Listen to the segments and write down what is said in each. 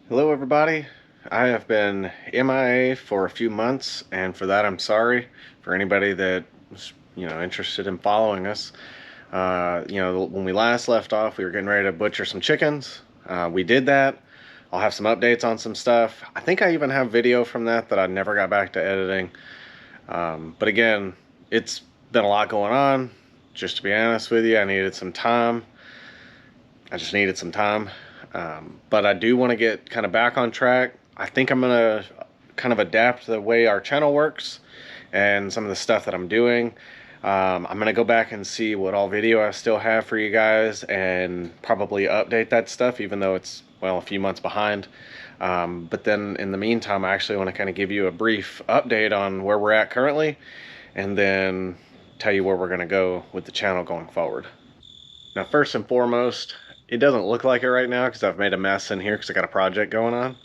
Hello everybody. I have been MIA for a few months, and for that I'm sorry. For anybody that was, interested in following us. When we last left off, we were getting ready to butcher some chickens. We did that. I'll have some updates on some stuff. I think I even have video from that I never got back to editing. But again, it's been a lot going on. Just to be honest with you, I needed some time. I just needed some time. But I do want to get kind of back on track. I think I'm going to kind of adapt the way our channel works and some of the stuff that I'm doing. I'm going to go back and see what all video I still have for you guys and probably update that stuff, even though it's, well, a few months behind. But then in the meantime, I actually want to kind of give you a brief update on where we're at currently, and then tell you where we're going to go with the channel going forward. Now, first and foremost, it doesn't look like it right now because I've made a mess in here because I got a project going on.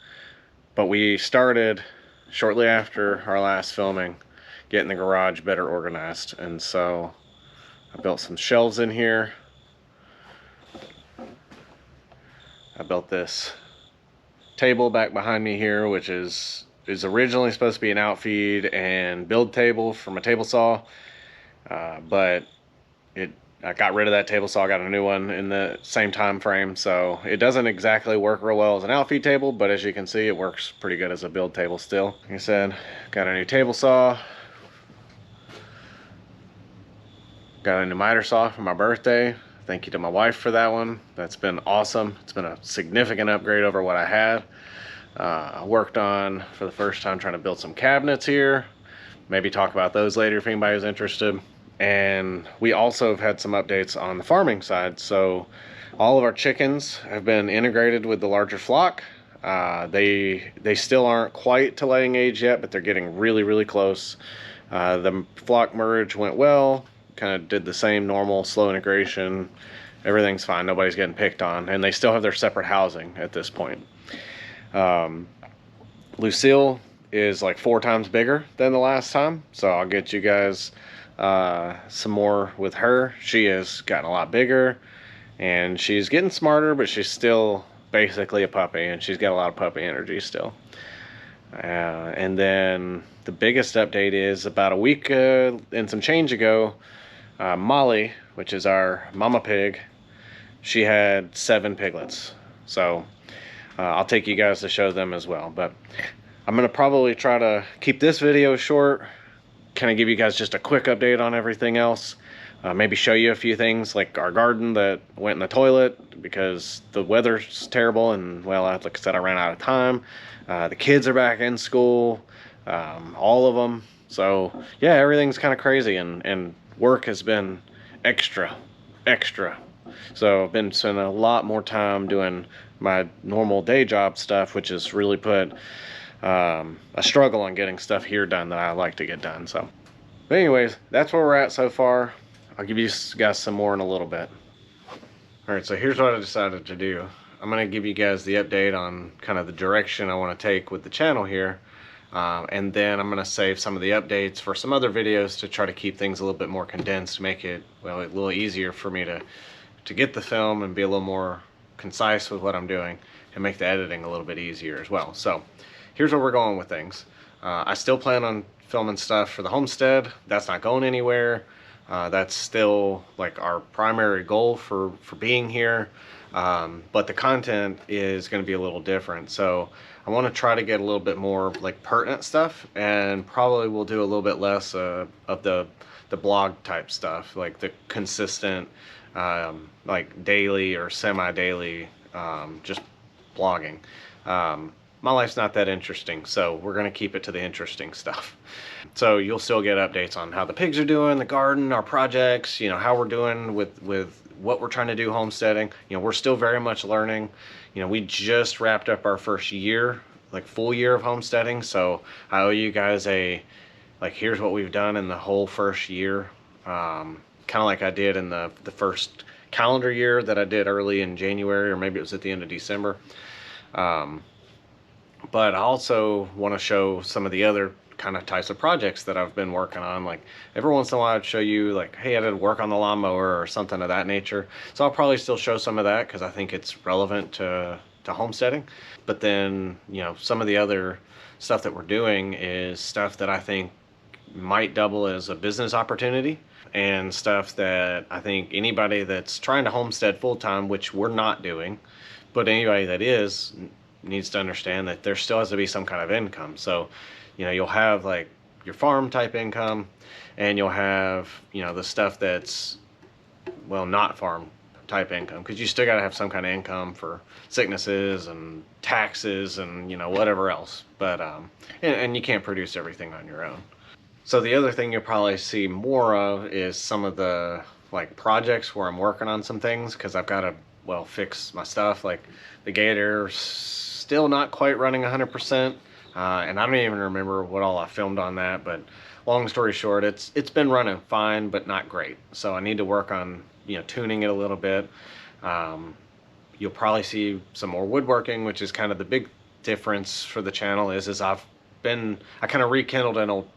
But we started shortly after our last filming getting the garage better organized. And so I built some shelves in here. I built this table back behind me here, which is originally supposed to be an outfeed and build table from a table saw. But I got rid of that table saw, got a new one in the same time frame, so it doesn't exactly work real well as an outfeed table, but as you can see, it works pretty good as a build table still. Like I said, got a new table saw, got a new miter saw for my birthday. Thank you to my wife for that one. That's been awesome. It's been a significant upgrade over what I had. I worked on, for the first time, trying to build some cabinets here. Maybe talk about those later if anybody's interested. And we also have had some updates on the farming side. So all of our chickens have been integrated with the larger flock. They still aren't quite to laying age yet, but they're getting really close. The flock merge went well, kind of did the same normal slow integration. Everything's fine, nobody's getting picked on, and they still have their separate housing at this point. Lucille is like 4 times bigger than the last time, so I'll get you guys some more with her. She has gotten a lot bigger and she's getting smarter, but she's still basically a puppy, and she's got a lot of puppy energy still. And then the biggest update is about a week and some change ago, Molly, which is our mama pig, she had 7 piglets. So I'll take you guys to show them as well, but I'm gonna probably try to keep this video short, kind of give you guys just a quick update on everything else. Maybe show you a few things like our garden that went in the toilet because the weather's terrible, and well, like I said, I ran out of time. The kids are back in school, all of them. So yeah, everything's kind of crazy, and work has been extra. So I've been spending a lot more time doing my normal day job stuff, which has really put a struggle on getting stuff here done that I like to get done. So, but anyways, that's where we're at so far. I'll give you guys some more in a little bit. All right, so here's what I decided to do. I'm going to give you guys the update on kind of the direction I want to take with the channel here. And then I'm going to save some of the updates for some other videos to try to keep things a little bit more condensed, make it, well, a little easier for me to get the film and be a little more concise with what I'm doing, and make the editing a little bit easier as well. So here's where we're going with things. I still plan on filming stuff for the homestead. That's not going anywhere. That's still like our primary goal for being here. But the content is going to be a little different. So I want to try to get a little bit more like pertinent stuff, and probably we'll do a little bit less of the blog type stuff, like the consistent like daily or semi-daily just blogging. My life's not that interesting, so we're going to keep it to the interesting stuff. So you'll still get updates on how the pigs are doing, the garden, our projects, you know, how we're doing with what we're trying to do homesteading. You know, we're still very much learning. You know, we just wrapped up our first year, like full year of homesteading, so I owe you guys like, here's what we've done in the whole first year. Kind of like I did in the first calendar year that I did early in January, or maybe it was at the end of December. But I also want to show some of the other kind of types of projects that I've been working on. Like every once in a while I'd show you like, hey, I did work on the lawnmower or something of that nature. So I'll probably still show some of that because I think it's relevant to to homesteading. But then, you know, some of the other stuff that we're doing is stuff that I think might double as a business opportunity, and stuff that I think anybody that's trying to homestead full-time, which we're not doing, but anybody that is, needs to understand that there still has to be some kind of income. So, you know, you'll have like your farm type income, and you'll have, you know, the stuff that's, well, not farm type income, because you still got to have some kind of income for sicknesses and taxes and, you know, whatever else. But and you can't produce everything on your own. So the other thing you'll probably see more of is some of the like projects where I'm working on some things, because I've got to, well, fix my stuff. Like the Gator's still not quite running 100%, and I don't even remember what all I filmed on that. But long story short, it's been running fine, but not great. So I need to work on, you know, tuning it a little bit. You'll probably see some more woodworking, which is kind of the big difference for the channel. Is I kind of rekindled an old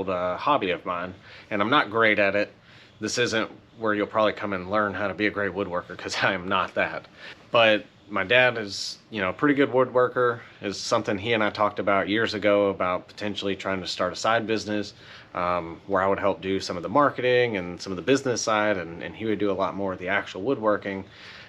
hobby of mine, and I'm not great at it. This isn't where you'll probably come and learn how to be a great woodworker, because I am not that. But my dad is, you know, a pretty good woodworker. Is something he and I talked about years ago, about potentially trying to start a side business, where I would help do some of the marketing and some of the business side, and he would do a lot more of the actual woodworking.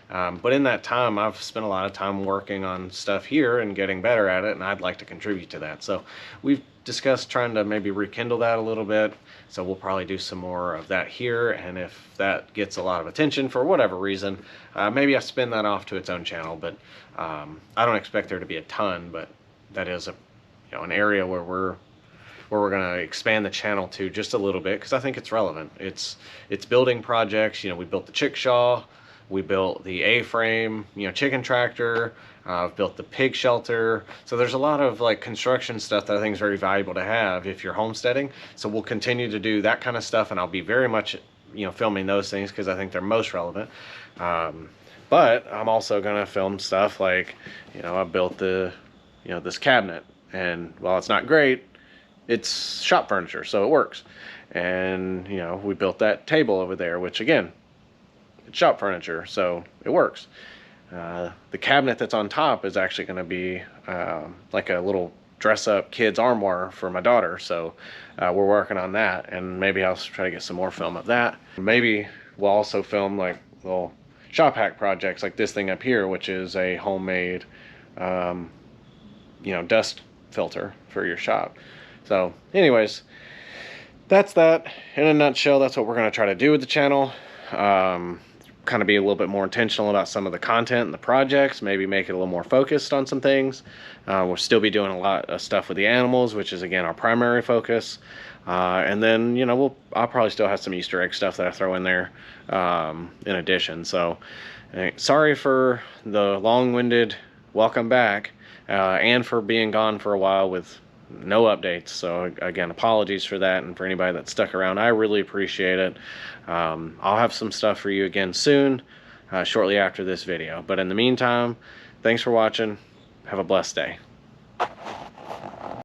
But in that time, I've spent a lot of time working on stuff here and getting better at it, and I'd like to contribute to that. So we've discussed trying to maybe rekindle that a little bit. So we'll probably do some more of that here, and if that gets a lot of attention for whatever reason, maybe I spin that off to its own channel. But I don't expect there to be a ton, but that is an area where we're going to expand the channel to just a little bit, because I think it's relevant. It's building projects. You know, we built the chickshaw. We built the A-frame, chicken tractor. I've built the pig shelter. So there's a lot of like construction stuff that I think is very valuable to have if you're homesteading. So we'll continue to do that kind of stuff, and I'll be very much, filming those things because I think they're most relevant. But I'm also gonna film stuff like, I built this cabinet, and while it's not great, it's shop furniture, so it works. And we built that table over there, which again, it's shop furniture, so it works. The cabinet that's on top is actually going to be like a little dress-up kids armoire for my daughter, so we're working on that, and maybe I'll try to get some more film of that. Maybe we'll also film like little shop hack projects like this thing up here, which is a homemade dust filter for your shop. So anyways, that's that in a nutshell. That's what we're going to try to do with the channel. Kind of be a little bit more intentional about some of the content and the projects, maybe make it a little more focused on some things. We'll still be doing a lot of stuff with the animals, which is again our primary focus. And then I'll probably still have some Easter egg stuff that I throw in there in addition. So sorry for the long-winded welcome back, and for being gone for a while with no updates. So again, apologies for that, and for anybody that stuck around, I really appreciate it. I'll have some stuff for you again soon, shortly after this video. But in the meantime, thanks for watching. Have a blessed day.